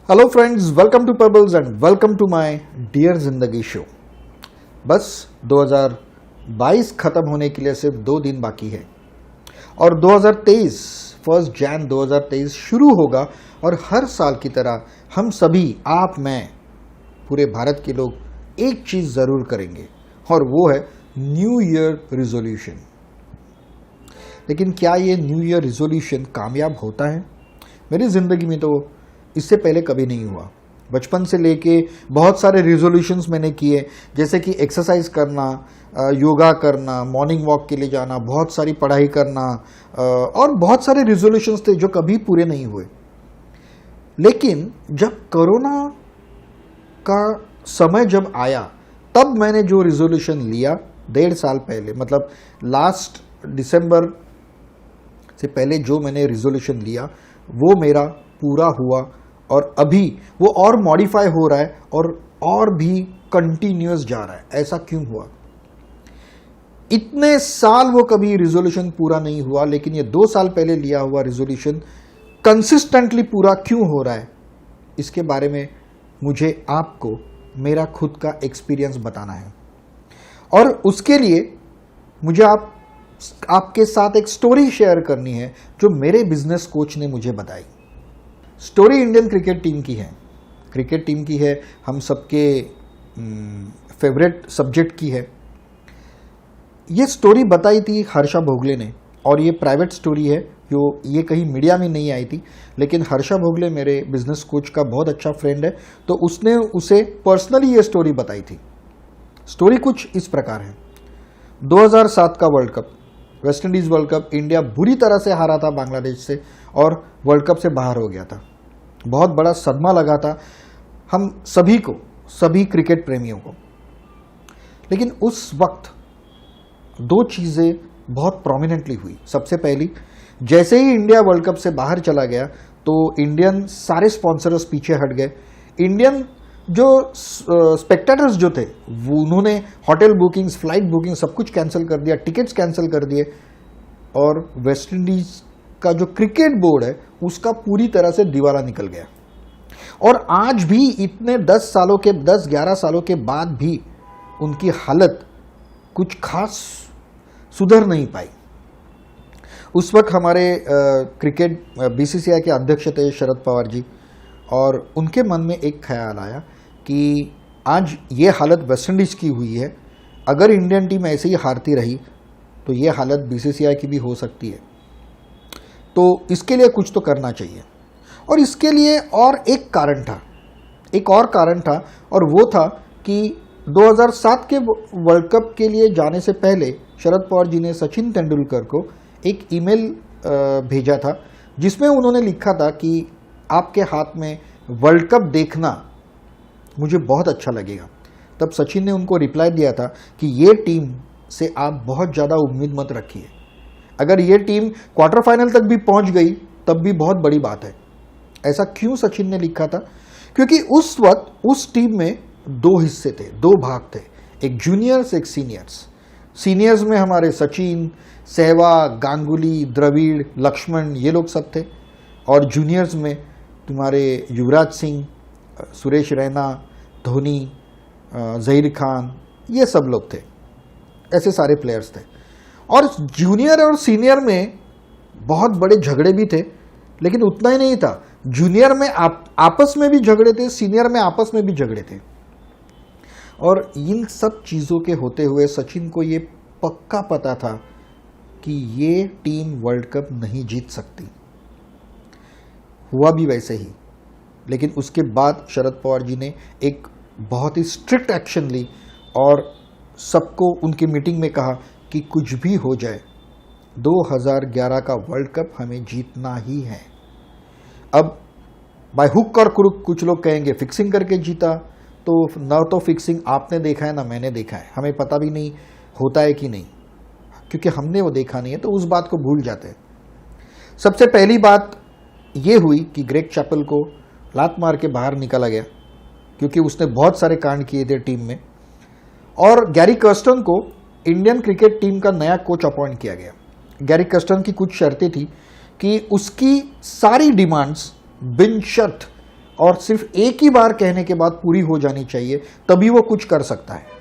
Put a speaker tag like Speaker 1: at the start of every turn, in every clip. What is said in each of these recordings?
Speaker 1: Hello friends, welcome to पर्बल्स and welcome to my dear जिंदगी show. बस 2022 खत्म होने के लिए सिर्फ 2 दिन बाकी है और 2023 1 जैन 2023 शुरू होगा और हर साल की तरह हम सभी, आप, मैं, पूरे भारत के लोग एक चीज जरूर करेंगे और वो है न्यू ईयर रिजोल्यूशन। लेकिन क्या ये न्यू ईयर रिजोल्यूशन कामयाब होता है? मेरी जिंदगी में तो इससे पहले कभी नहीं हुआ। बचपन से लेके बहुत सारे रिजोल्यूशंस मैंने किए, जैसे कि एक्सरसाइज करना, योगा करना, मॉर्निंग वॉक के लिए जाना, बहुत सारी पढ़ाई करना और बहुत सारे रिजोल्यूशंस थे जो कभी पूरे नहीं हुए। लेकिन जब कोरोना का समय जब आया तब मैंने जो रिजोल्यूशन लिया 1.5 साल पहले, मतलब लास्ट दिसंबर से पहले जो मैंने रिजोल्यूशन लिया वो मेरा पूरा हुआ और अभी वो और मॉडिफाई हो रहा है और भी कंटिन्यूअस जा रहा है। ऐसा क्यों हुआ? इतने साल वो कभी रिजोल्यूशन पूरा नहीं हुआ, लेकिन ये 2 साल पहले लिया हुआ रिजोल्यूशन कंसिस्टेंटली पूरा क्यों हो रहा है, इसके बारे में मुझे आपको मेरा खुद का एक्सपीरियंस बताना है। और उसके लिए मुझे आपके साथ एक स्टोरी शेयर करनी है जो मेरे बिजनेस कोच ने मुझे बताई। स्टोरी इंडियन क्रिकेट टीम की है। क्रिकेट टीम की है, हम सबके फेवरेट सब्जेक्ट की है। ये स्टोरी बताई थी हर्षा भोगले ने और ये प्राइवेट स्टोरी है, जो ये कहीं मीडिया में नहीं आई थी। लेकिन हर्षा भोगले मेरे बिजनेस कोच का बहुत अच्छा फ्रेंड है, तो उसने उसे पर्सनली ये स्टोरी बताई थी। स्टोरी कुछ इस प्रकार है। 2007 का world cup, West Indies world cup, India बुरी तरह से हारा था बांग्लादेश से और वर्ल्ड कप से बाहर हो गया था। बहुत बड़ा सदमा लगा था हम सभी को, सभी क्रिकेट प्रेमियों को। लेकिन उस वक्त 2 चीजें बहुत प्रोमिनेंटली हुई। सबसे पहली, जैसे ही इंडिया वर्ल्ड कप से बाहर चला गया तो इंडियन सारे स्पॉन्सर्स पीछे हट गए। इंडियन जो स्पेक्टेटर्स जो थे वो उन्होंने होटल बुकिंग्स, फ्लाइट बुकिंग सब कुछ कैंसिल कर दिया, टिकट्स कैंसिल कर दिए और वेस्ट इंडीज का जो क्रिकेट बोर्ड है उसका पूरी तरह से दिवाला निकल गया। और आज भी इतने 10-11 सालों के बाद भी उनकी हालत कुछ खास सुधर नहीं पाई। उस वक्त हमारे क्रिकेट बीसीसीआई के अध्यक्ष थे शरद पवार जी, और उनके मन में एक ख्याल आया कि आज ये हालत वेस्ट इंडीज की हुई है, अगर इंडियन टीम ऐसे ही हारती रही तो ये हालत बीसीसीआई की भी हो सकती है। तो इसके लिए कुछ तो करना चाहिए। और इसके लिए और एक और कारण था और वो था कि 2007 के वर्ल्ड कप के लिए जाने से पहले शरद पवार जी ने सचिन तेंदुलकर को एक ईमेल भेजा था, जिसमें उन्होंने लिखा था कि आपके हाथ में वर्ल्ड कप देखना मुझे बहुत अच्छा लगेगा। तब सचिन ने उनको रिप्लाई दिया था कि ये टीम से आप बहुत ज़्यादा उम्मीद मत रखिए, अगर ये टीम क्वार्टर फाइनल तक भी पहुंच गई तब भी बहुत बड़ी बात है। ऐसा क्यों सचिन ने लिखा था? क्योंकि उस वक्त उस टीम में 2 हिस्से थे, 2 भाग थे, एक जूनियर्स, एक सीनियर्स। सीनियर्स में हमारे सचिन, सहवाग, गांगुली, द्रविड़, लक्ष्मण, ये लोग सब थे। और जूनियर्स में तुम्हारे युवराज सिंह, सुरेश रैना, धोनी, जहीर खान, ये सब लोग थे। ऐसे सारे प्लेयर्स थे। और जूनियर और सीनियर में बहुत बड़े झगड़े भी थे, लेकिन उतना ही नहीं था। जूनियर में आपस में भी झगड़े थे, सीनियर में आपस में भी झगड़े थे। और इन सब चीज़ों के होते हुए सचिन को ये पक्का पता था कि ये टीम वर्ल्ड कप नहीं जीत सकती। हुआ भी वैसे ही। लेकिन उसके बाद शरद पवार जी ने एक बहुत ही स्ट्रिक्ट एक्शन ली और सबको उनकी मीटिंग में कहा कि कुछ भी हो जाए 2011 का वर्ल्ड कप हमें जीतना ही है। अब बाय हुक और क्रुक कुछ लोग कहेंगे फिक्सिंग करके जीता, तो न तो फिक्सिंग आपने देखा है ना मैंने देखा है, हमें पता भी नहीं होता है कि नहीं, क्योंकि हमने वो देखा नहीं है, तो उस बात को भूल जाते हैं। सबसे पहली बात ये हुई कि ग्रेग चैपल को लात मार के बाहर निकाला गया, क्योंकि उसने बहुत सारे कांड किए थे टीम में। और गैरी कर्स्टन को इंडियन क्रिकेट टीम का नया कोच अपॉइंट किया गया। गैरी कर्स्टन की कुछ शर्तें थी कि उसकी सारी डिमांड्स बिन शर्त और सिर्फ एक ही बार कहने के बाद पूरी हो जानी चाहिए, तभी वो कुछ कर सकता है।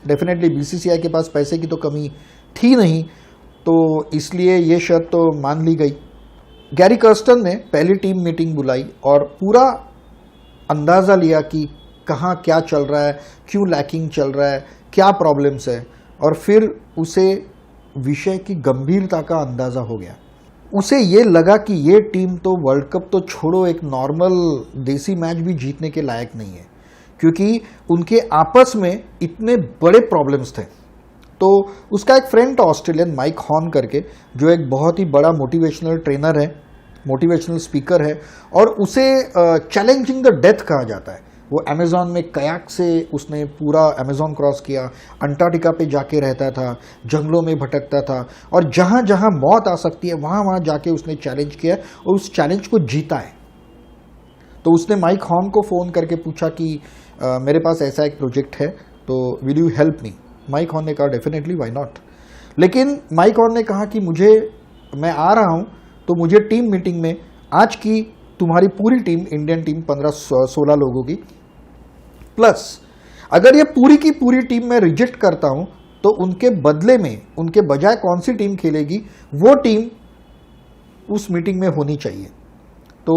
Speaker 1: डेफिनेटली बीसीसीआई के पास पैसे की तो कमी थी नहीं, तो इसलिए ये शर्त तो मान ली गई। गैरी कर्स्टन ने पहली टीम मीटिंग बुलाई और पूरा अंदाज़ा लिया कि कहाँ क्या चल रहा है, क्यों लैकिंग चल रहा है, क्या प्रॉब्लम्स है, और फिर उसे विषय की गंभीरता का अंदाज़ा हो गया। उसे ये लगा कि ये टीम तो वर्ल्ड कप तो छोड़ो, एक नॉर्मल देसी मैच भी जीतने के लायक नहीं है, क्योंकि उनके आपस में इतने बड़े प्रॉब्लम्स थे। तो उसका एक फ्रेंड था ऑस्ट्रेलियन, माइक हॉर्न करके, जो एक बहुत ही बड़ा मोटिवेशनल ट्रेनर है, मोटिवेशनल स्पीकर है, और उसे चैलेंजिंग द डेथ कहा जाता है। वो अमेज़ॉन में कयाक से उसने पूरा अमेज़ॉन क्रॉस किया, अंटार्कटिका पे जाके रहता था, जंगलों में भटकता था, और जहाँ जहाँ मौत आ सकती है वहाँ वहाँ जाके उसने चैलेंज किया और उस चैलेंज को जीता है। तो उसने माइक हॉर्न को फ़ोन करके पूछा कि मेरे पास ऐसा एक प्रोजेक्ट है, तो will you help me. Mike Horn ने कहा डेफिनेटली, व्हाई नॉट। लेकिन माइक हॉर्न ने कहा कि मैं आ रहा हूँ, तो मुझे टीम मीटिंग में आज की तुम्हारी पूरी टीम, इंडियन टीम 15-16 लोगों की, प्लस अगर ये पूरी की पूरी टीम मैं रिजेक्ट करता हूं तो उनके बदले में, उनके बजाय कौन सी टीम खेलेगी, वो टीम उस मीटिंग में होनी चाहिए। तो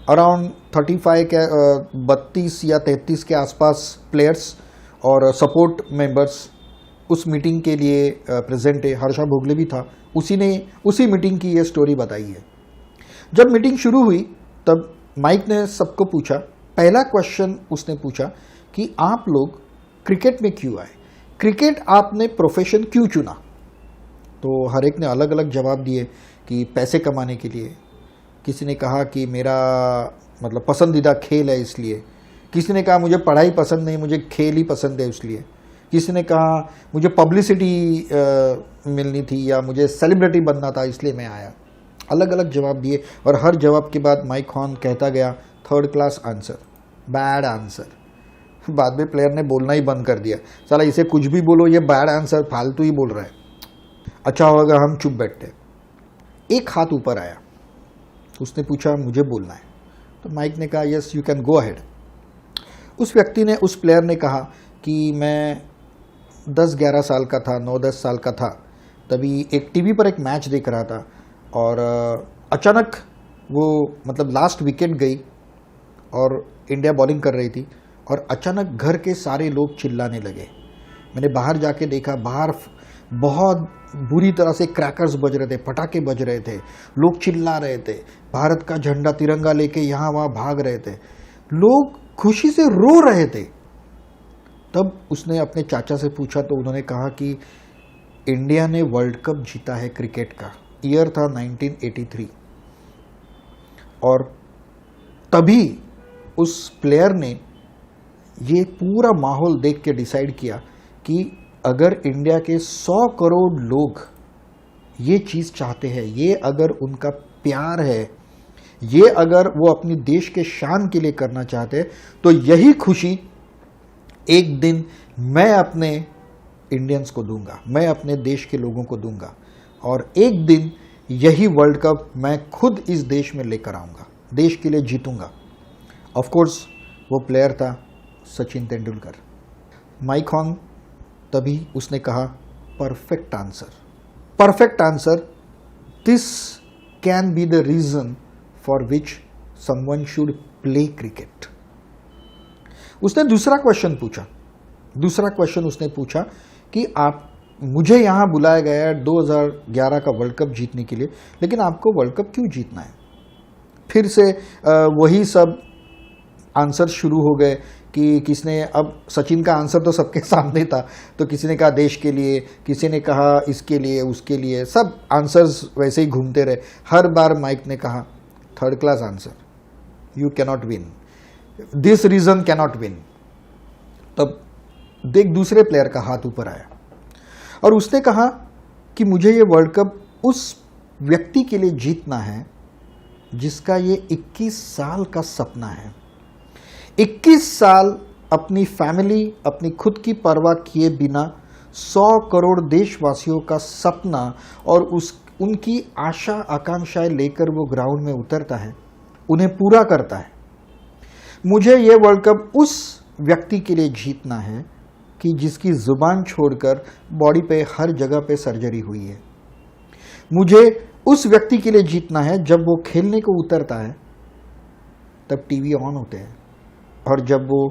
Speaker 1: अराउंड 32 या 33 के आसपास प्लेयर्स और सपोर्ट मेंबर्स उस मीटिंग के लिए प्रेजेंट है। हर्षा भोगले भी था, उसी मीटिंग की ये स्टोरी बताई है। जब मीटिंग शुरू हुई तब माइक ने सबको पूछा, पहला क्वेश्चन उसने पूछा कि आप लोग क्रिकेट में क्यों आए, क्रिकेट आपने प्रोफेशन क्यों चुना। तो हर एक ने अलग अलग जवाब दिए कि पैसे कमाने के लिए, किसी ने कहा कि मेरा मतलब पसंदीदा खेल है इसलिए, किसी ने कहा मुझे पढ़ाई पसंद नहीं, मुझे खेल ही पसंद है इसलिए, किसी ने कहा मुझे पब्लिसिटी मिलनी थी या मुझे सेलिब्रिटी बनना था इसलिए मैं आया। अलग अलग जवाब दिए और हर जवाब के बाद माइक हॉर्न कहता गया third class answer, bad answer. बाद में प्लेयर ने बोलना ही बंद कर दिया, साला इसे कुछ भी बोलो ये बैड आंसर, फालतू ही बोल रहा है। अच्छा होगा हम चुप बैठते। एक हाथ ऊपर आया, उसने पूछा मुझे बोलना है, तो माइक ने कहा yes you can go ahead. उस व्यक्ति ने, उस प्लेयर ने कहा कि मैं 10-11 साल का था, 9-10 साल का था, तभी एक टीवी पर एक मैच देख रहा था और अचानक वो मतलब लास्ट विकेट गई और इंडिया बॉलिंग कर रही थी और अचानक घर के सारे लोग चिल्लाने लगे। मैंने बाहर जाके देखा, बाहर बहुत बुरी तरह से क्रैकर्स बज रहे थे, पटाखे बज रहे थे, लोग चिल्ला रहे थे, भारत का झंडा तिरंगा लेके यहाँ वहाँ भाग रहे थे, लोग खुशी से रो रहे थे। तब उसने अपने चाचा से पूछा तो उन्होंने कहा कि इंडिया ने वर्ल्ड कप जीता है क्रिकेट का, ईयर था 1983। और तभी उस प्लेयर ने ये पूरा माहौल देख के डिसाइड किया कि अगर इंडिया के 100 करोड़ लोग ये चीज़ चाहते हैं, ये अगर उनका प्यार है, ये अगर वो अपनी देश के शान के लिए करना चाहते हैं, तो यही खुशी एक दिन मैं अपने इंडियंस को दूंगा, मैं अपने देश के लोगों को दूंगा, और एक दिन यही वर्ल्ड कप मैं खुद इस देश में लेकर आऊंगा, देश के लिए जीतूंगा। ऑफ कोर्स वो प्लेयर था सचिन तेंदुलकर। माइक हॉर्न तभी उसने कहा perfect answer, perfect answer, this can be the reason for which someone should play cricket. उसने दूसरा क्वेश्चन पूछा, दूसरा क्वेश्चन उसने पूछा कि आप, मुझे यहाँ बुलाया गया है 2011 का वर्ल्ड कप जीतने के लिए, लेकिन आपको वर्ल्ड कप क्यों जीतना है। फिर से वही सब आंसर शुरू हो गए कि किसने, अब सचिन का आंसर तो सबके सामने था, तो किसी ने कहा देश के लिए, किसी ने कहा इसके लिए, उसके लिए, सब आंसर्स वैसे ही घूमते रहे। हर बार माइक ने कहा third class answer, you cannot win, this reason cannot win. तब देख दूसरे प्लेयर का हाथ ऊपर आया और उसने कहा कि मुझे ये वर्ल्ड कप उस व्यक्ति के लिए जीतना है जिसका ये 21 साल का सपना है। 21 साल अपनी फैमिली, अपनी खुद की परवाह किए बिना 100 करोड़ देशवासियों का सपना और उनकी आशा आकांक्षाएं लेकर वो ग्राउंड में उतरता है, उन्हें पूरा करता है। मुझे ये वर्ल्ड कप उस व्यक्ति के लिए जीतना है कि जिसकी जुबान छोड़कर बॉडी पे हर जगह पे सर्जरी हुई है। मुझे उस व्यक्ति के लिए जीतना है जब वो खेलने को उतरता है तब टीवी ऑन होते हैं और जब वो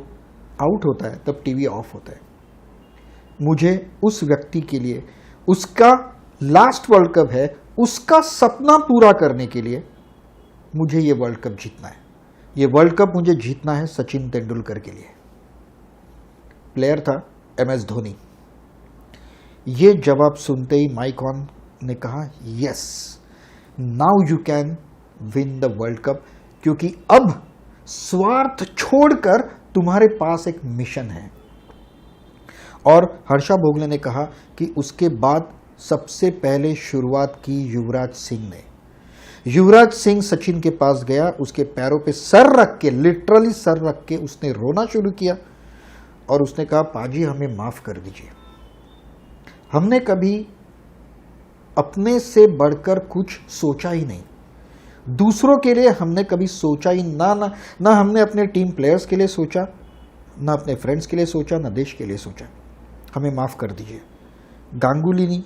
Speaker 1: आउट होता है तब टीवी ऑफ होता है। मुझे उस व्यक्ति के लिए, उसका लास्ट वर्ल्ड कप है, उसका सपना पूरा करने के लिए मुझे ये वर्ल्ड कप जीतना है। ये वर्ल्ड कप मुझे जीतना है सचिन तेंदुलकर के लिए। प्लेयर था MS धोनी। ये जवाब सुनते ही माइक ऑन ने कहा, yes now you can win the world cup, क्योंकि अब स्वार्थ छोड़कर तुम्हारे पास एक मिशन है। और हर्षा भोगले ने कहा कि उसके बाद सबसे पहले शुरुआत की युवराज सिंह ने। युवराज सिंह सचिन के पास गया, उसके पैरों पे सर रख के, लिटरली सर रख के उसने रोना शुरू किया और उसने कहा, पाजी हमें माफ कर दीजिए, हमने कभी अपने से बढ़कर कुछ सोचा ही नहीं, दूसरों के लिए हमने कभी सोचा ही ना हमने अपने टीम प्लेयर्स के लिए सोचा, ना अपने फ्रेंड्स के लिए सोचा, ना देश के लिए सोचा, हमें माफ कर दीजिए। गांगुली ने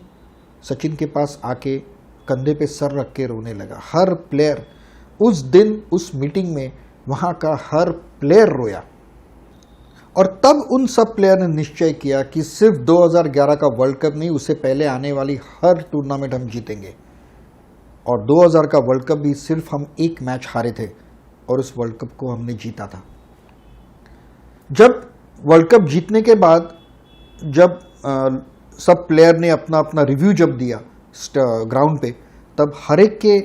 Speaker 1: सचिन के पास आके कंधे पे सर रख के रोने लगा। हर प्लेयर उस दिन, उस मीटिंग में वहां का हर प्लेयर रोया। और तब उन सब प्लेयर ने निश्चय किया कि सिर्फ 2011 का वर्ल्ड कप नहीं, उससे पहले आने वाली हर टूर्नामेंट हम जीतेंगे। और 2000 का वर्ल्ड कप भी सिर्फ हम एक मैच हारे थे और उस वर्ल्ड कप को हमने जीता था। जब वर्ल्ड कप जीतने के बाद जब सब प्लेयर ने अपना अपना रिव्यू जब दिया ग्राउंड पे, तब हर एक के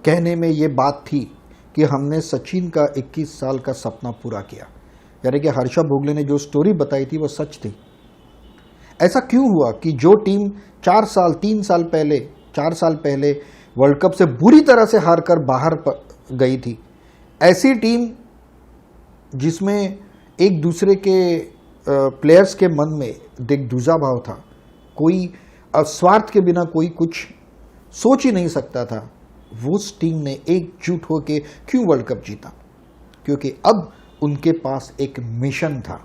Speaker 1: कहने में ये बात थी कि हमने सचिन का 21 साल का सपना पूरा किया। यानी कि हर्षा भोगले ने जो स्टोरी बताई थी वो सच थी। ऐसा क्यों हुआ कि जो टीम 4 साल पहले वर्ल्ड कप से बुरी तरह से हार कर बाहर गई थी, ऐसी टीम जिसमें एक दूसरे के प्लेयर्स के मन में दिग्दुजा भाव था, कोई स्वार्थ के बिना कोई कुछ सोच ही नहीं सकता था, वो टीम ने एकजुट होकर क्यों वर्ल्ड कप जीता? क्योंकि अब उनके पास एक मिशन था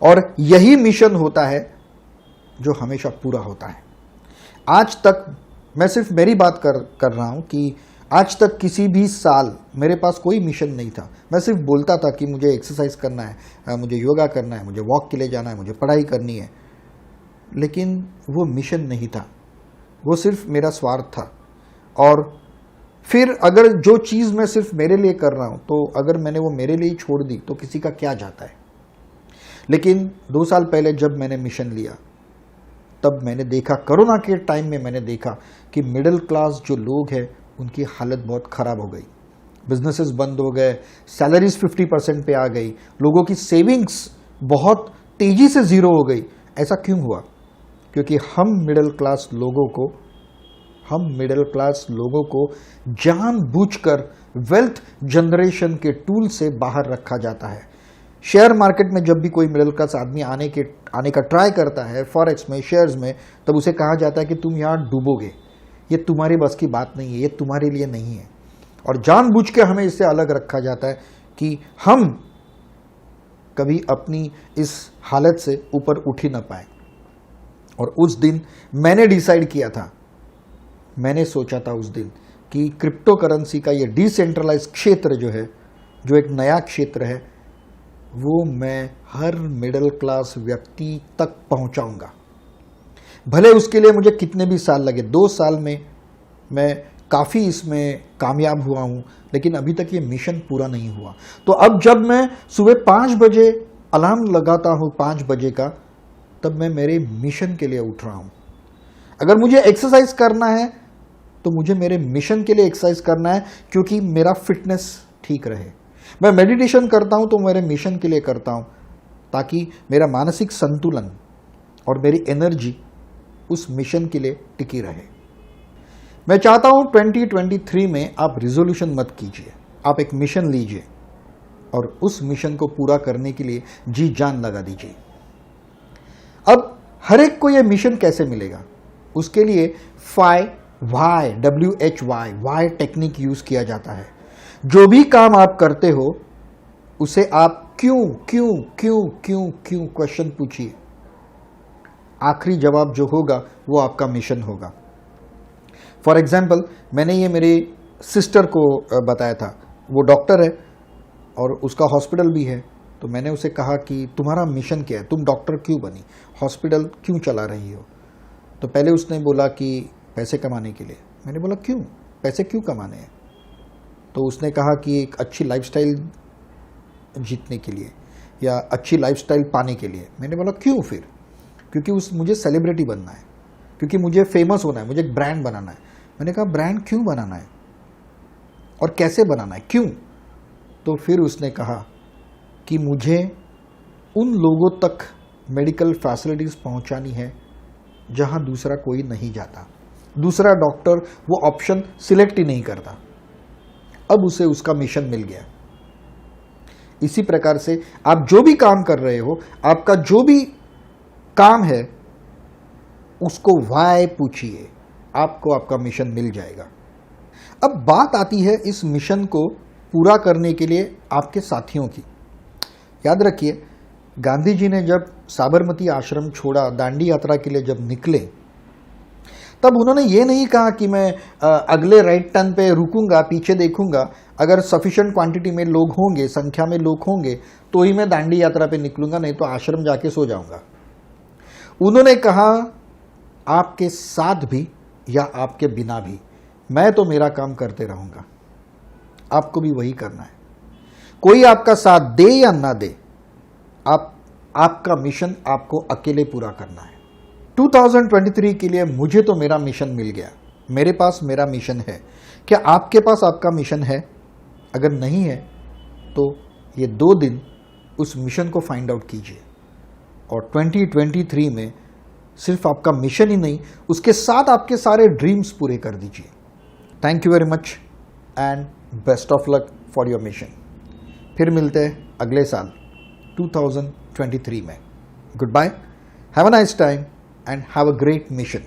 Speaker 1: और यही मिशन होता है जो हमेशा पूरा होता है। आज तक मैं सिर्फ मेरी बात कर रहा हूं कि आज तक किसी भी साल मेरे पास कोई मिशन नहीं था। मैं सिर्फ बोलता था कि मुझे एक्सरसाइज करना है, मुझे योगा करना है, मुझे वॉक के लिए जाना है, मुझे पढ़ाई करनी है, लेकिन वो मिशन नहीं था, वो सिर्फ मेरा स्वार्थ था। और फिर अगर जो चीज़ मैं सिर्फ मेरे लिए कर रहा हूं, तो अगर मैंने वो मेरे लिए छोड़ दी तो किसी का क्या जाता है। लेकिन 2 साल पहले जब मैंने मिशन लिया, तब मैंने देखा, कोरोना के टाइम में मैंने देखा कि मिडिल क्लास जो लोग हैं उनकी हालत बहुत ख़राब हो गई, बिजनेसेस बंद हो गए, सैलरीज 50% पे आ गई, लोगों की सेविंग्स बहुत तेज़ी से ज़ीरो हो गई। ऐसा क्यों हुआ? क्योंकि हम मिडिल क्लास लोगों को जानबूझकर वेल्थ जनरेशन के टूल से बाहर रखा जाता है। शेयर मार्केट में जब भी कोई मिडिल क्लास आदमी आने का ट्राई करता है, फॉरेक्स में, शेयर्स में, तब उसे कहा जाता है कि तुम यहाँ डूबोगे, ये तुम्हारी बस की बात नहीं है, ये तुम्हारे लिए नहीं है। और जानबूझ के हमें इससे अलग रखा जाता है कि हम कभी अपनी इस हालत से ऊपर उठ ही ना पाए। और उस दिन मैंने डिसाइड किया था, मैंने सोचा था उस दिन कि क्रिप्टो करेंसी का ये डिसेंट्रलाइज क्षेत्र जो है, जो एक नया क्षेत्र है, वो मैं हर मिडिल क्लास व्यक्ति तक पहुंचाऊंगा। भले उसके लिए मुझे कितने भी साल लगे। 2 साल में मैं काफ़ी इसमें कामयाब हुआ हूं, लेकिन अभी तक ये मिशन पूरा नहीं हुआ। तो अब जब मैं सुबह 5 बजे अलार्म लगाता हूं, 5 बजे का, तब मैं मेरे मिशन के लिए उठ रहा हूं। अगर मुझे एक्सरसाइज करना है तो मुझे मेरे मिशन के लिए एक्सरसाइज करना है, क्योंकि मेरा फिटनेस ठीक रहे। मैं मेडिटेशन करता हूं तो मेरे मिशन के लिए करता हूं, ताकि मेरा मानसिक संतुलन और मेरी एनर्जी उस मिशन के लिए टिकी रहे। मैं चाहता हूं 2023 में आप रिजोल्यूशन मत कीजिए, आप एक मिशन लीजिए और उस मिशन को पूरा करने के लिए जी जान लगा दीजिए। अब हर एक को यह मिशन कैसे मिलेगा? उसके लिए WHY टेक्निक यूज किया जाता है। जो भी काम आप करते हो उसे आप क्यों क्यों क्यों क्यों क्यों क्वेश्चन पूछिए। आखिरी जवाब जो होगा वो आपका मिशन होगा। फॉर एग्जाम्पल, मैंने ये मेरी सिस्टर को बताया था, वो डॉक्टर है और उसका हॉस्पिटल भी है। तो मैंने उसे कहा कि तुम्हारा मिशन क्या है, तुम डॉक्टर क्यों बनी, हॉस्पिटल क्यों चला रही हो। तो पहले उसने बोला कि पैसे कमाने के लिए। मैंने बोला क्यों, पैसे क्यों कमाने हैं। तो उसने कहा कि एक अच्छी लाइफस्टाइल जीतने के लिए या अच्छी लाइफस्टाइल पाने के लिए। मैंने बोला क्यों फिर, क्योंकि मुझे सेलिब्रिटी बनना है, क्योंकि मुझे फेमस होना है, मुझे एक ब्रांड बनाना है। मैंने कहा ब्रांड क्यों बनाना है और कैसे बनाना है, क्यों। तो फिर उसने कहा कि मुझे उन लोगों तक मेडिकल फैसिलिटीज पहुंचानी है जहां दूसरा कोई नहीं जाता, दूसरा डॉक्टर वो ऑप्शन सिलेक्ट ही नहीं करता। अब उसे उसका मिशन मिल गया। इसी प्रकार से आप जो भी काम कर रहे हो, आपका जो भी काम है उसको वाई पूछिए, आपको आपका मिशन मिल जाएगा। अब बात आती है इस मिशन को पूरा करने के लिए आपके साथियों की। याद रखिए, गांधी जी ने जब साबरमती आश्रम छोड़ा, दांडी यात्रा के लिए जब निकले, तब उन्होंने ये नहीं कहा कि मैं अगले राइट टर्न पे रुकूंगा, पीछे देखूंगा, अगर सफिशिएंट क्वांटिटी में लोग होंगे, संख्या में लोग होंगे तो ही मैं दांडी यात्रा पे निकलूंगा, नहीं तो आश्रम जाके सो जाऊंगा। उन्होंने कहा आपके साथ भी या आपके बिना भी मैं तो मेरा काम करते रहूंगा, आपको भी वही करना है। कोई आपका साथ दे या ना दे, आपका मिशन आपको अकेले पूरा करना है। 2023 के लिए मुझे तो मेरा मिशन मिल गया, मेरे पास मेरा मिशन है। क्या आपके पास आपका मिशन है? अगर नहीं है तो ये 2 दिन उस मिशन को फाइंड आउट कीजिए और 2023 में सिर्फ आपका मिशन ही नहीं, उसके साथ आपके सारे ड्रीम्स पूरे कर दीजिए। Thank you very much and best of luck for your mission. फिर मिलते हैं अगले साल 2023 में। Good bye, have a nice time and have a great mission.